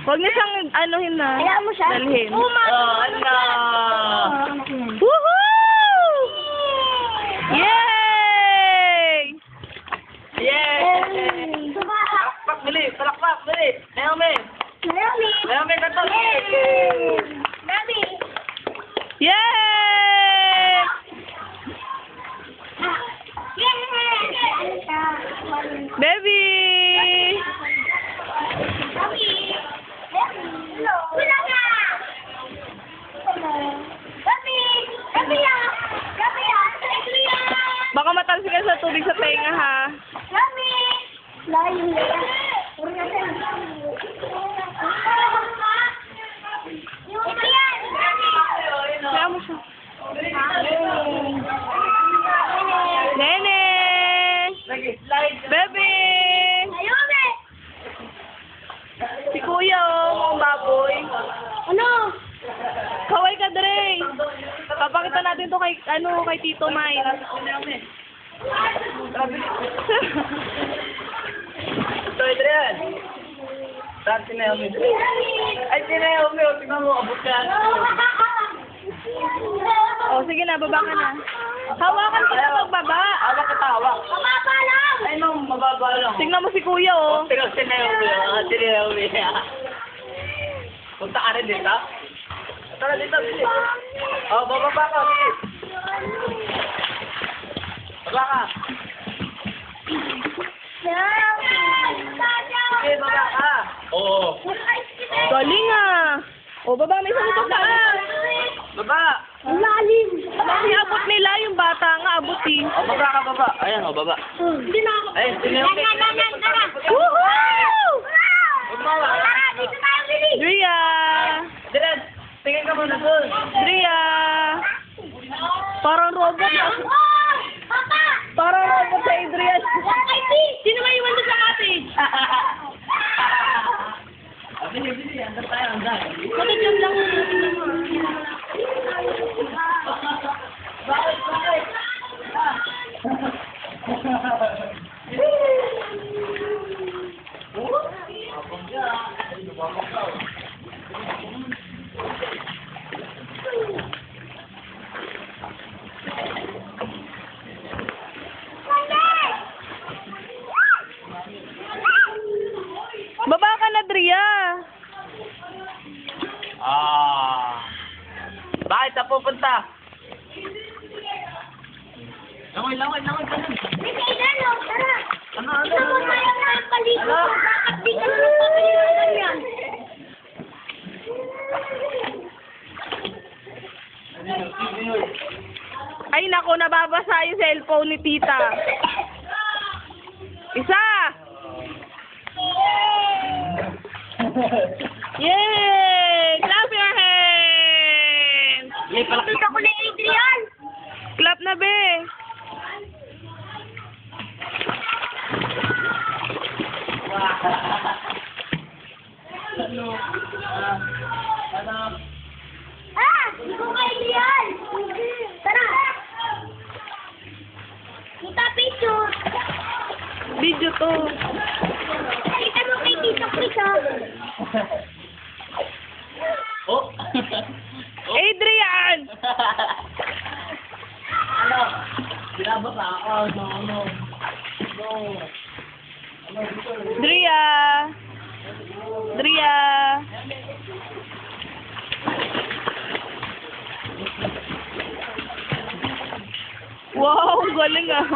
Huwag niyo siyang anuhin na. Kaya mo siya? Dalhin. Oo, ma. Ala! Woohoo! Yay! Yay! Palakpak, bili! Palakpak, bili! Naomi! Naomi. Naomi, kanto! Naomi. Yay! Baby! Baka matalsik ka sa tubig sa tenga, ha? Kaya mo siya. Nene! Baby! Si Kuya, oh, mga baboy. Ano? Kaway ka, Dre. Papakita natin to kay, kay Tito Mike. Ito, Adrian! Saan si Naomi? Ay, si Naomi! O, tingnan mo, abot ka. Oh, sige na, baba ka na. Hawakan ka na magbaba. Hawak ka tawak. Ay, no, mababa lang. Tingnan mo si Kuya, oh. Tingnan si Naomi. Si Naomi. Punta ka rin dito? Tara dito, bilis. Oh, bababa ka, bilis. Baba ka. Sige, baba ka. Oo. Galing, ah. Oh, baba, may isang pa. Baba. Ang lalim. Kasi abot nila, yung bata nga, abot eh. Oh, baba ka, baba. Ayan, oh, baba. Hindi na ako. Ay, si Naomi. Tara. Woohoo! Baba. Dito tayo, Billy. Dria! Dilan, tingin ka muna doon. Dria! Parang robot, ah. Papa! Parang robot sa Adrian. Sino may iwan doon sa ate? Bili, andar tayo, andar. Matutiyog lang. Bakit? Baba ka na, Dria. Bakit na pupunta? Langoy ka nun. May kailan, tara. Ano? Ito mo tayo na ang paligid. Bakit di ka naman pabili ng ganyan? Ay, nako, nababasa yung cellphone ni tita. Isa! Yay! Clap your hands! Nakita ko na Adrian. Clap na, be! Ito ka Adrian. Tara. Kita picture. Video to. Kita mo kay Tito Chris, oh. Oh. Adrian! Ano? Binabasa ako. No. Dria! Dria! Wow, galing ah.